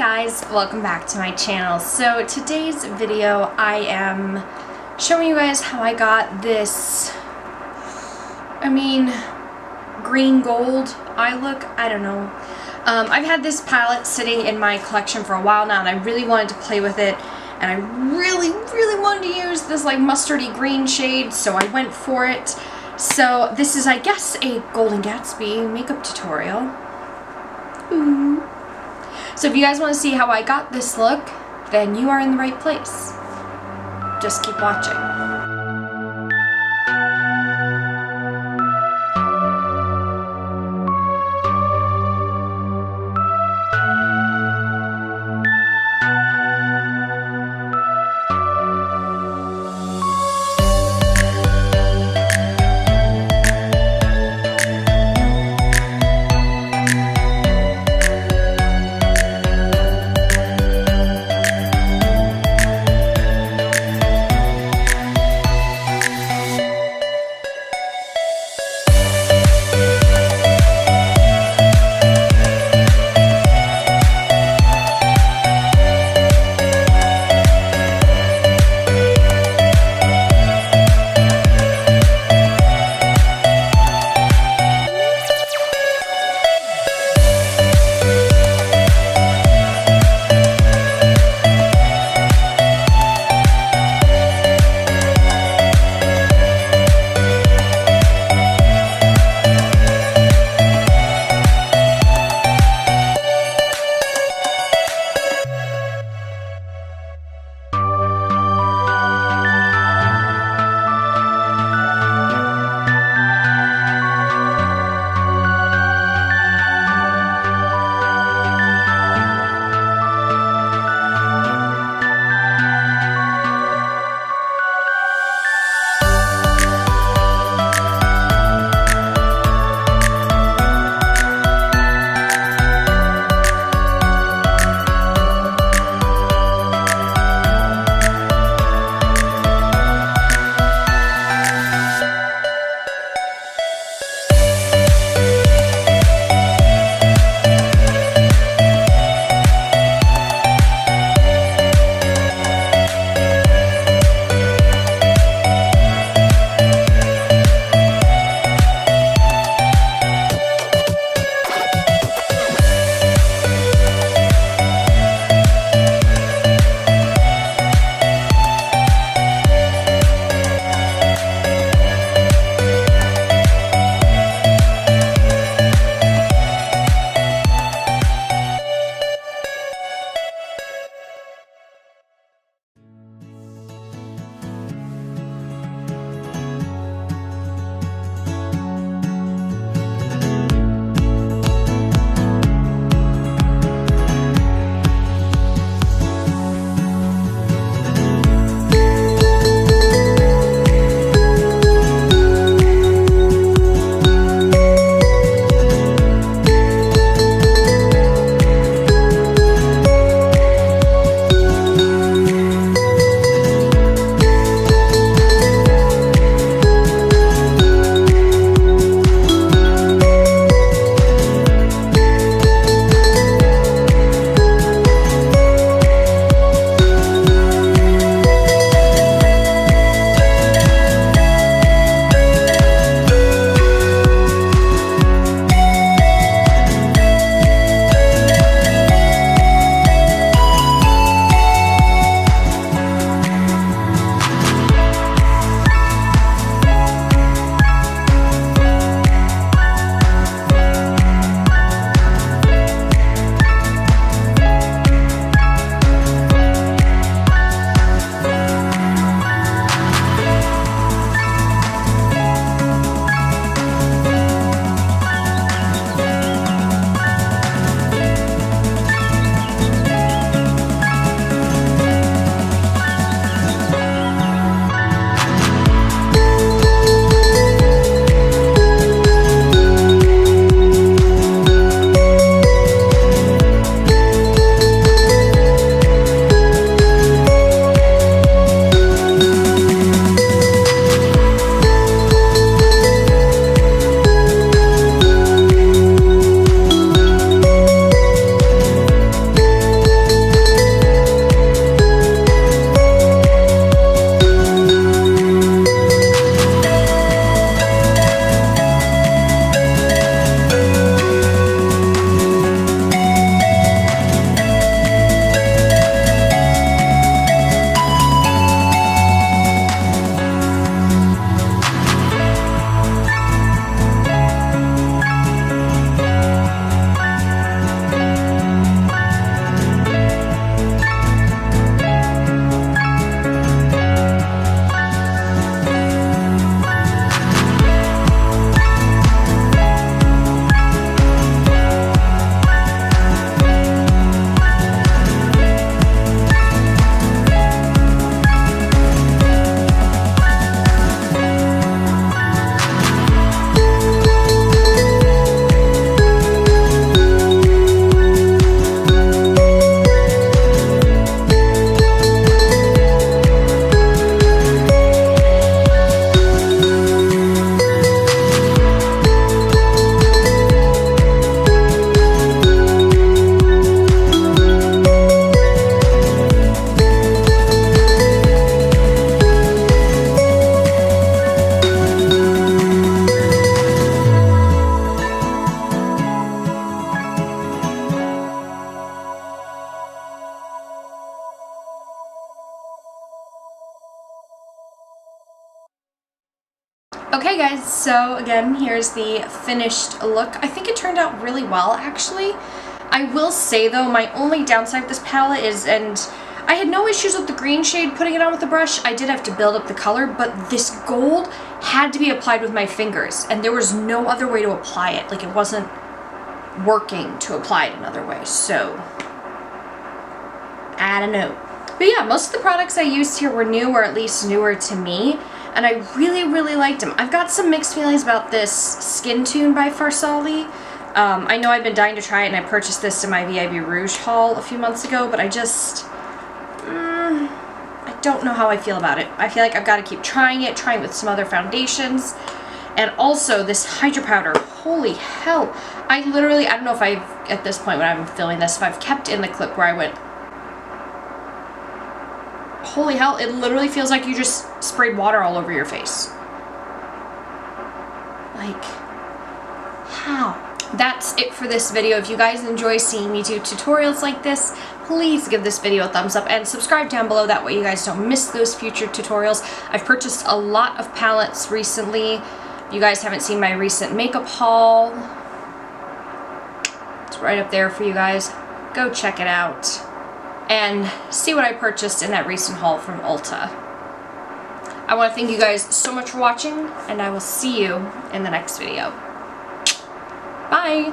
guys, welcome back to my channel. So today's video I am showing you guys how I got this, green gold eye look. I don't know. I've had this palette sitting in my collection for a while now and I really wanted to play with it, and I really wanted to use this like mustardy green shade, so I went for it. So this is, I guess, a Golden Gatsby makeup tutorial. Ooh. So if you guys want to see how I got this look, then you are in the right place. Just keep watching. Okay guys, so again, here's the finished look. I think it turned out really well, actually. I will say though, my only downside with this palette is, and I had no issues with the green shade putting it on with the brush. I did have to build up the color, but this gold had to be applied with my fingers, and there was no other way to apply it. Like, it wasn't working to apply it another way, so I don't know. But yeah, most of the products I used here were new, or at least newer to me, and I really, really liked them. I've got some mixed feelings about this Skintune by Farsali. I know I've been dying to try it, and I purchased this in my VIB Rouge haul a few months ago, but I just, I don't know how I feel about it. I feel like I've got to keep trying it with some other foundations. And also, this Hydra powder, holy hell. I literally, I don't know if I've, at this point when I'm filming this, if I've kept in the clip where I went, holy hell, it literally feels like you just sprayed water all over your face. Like, how? That's it for this video. If you guys enjoy seeing me do tutorials like this, please give this video a thumbs up and subscribe down below. That way you guys don't miss those future tutorials. I've purchased a lot of palettes recently. If you guys haven't seen my recent makeup haul, it's right up there for you guys. Go check it out and see what I purchased in that recent haul from Ulta. I want to thank you guys so much for watching, and I will see you in the next video. Bye!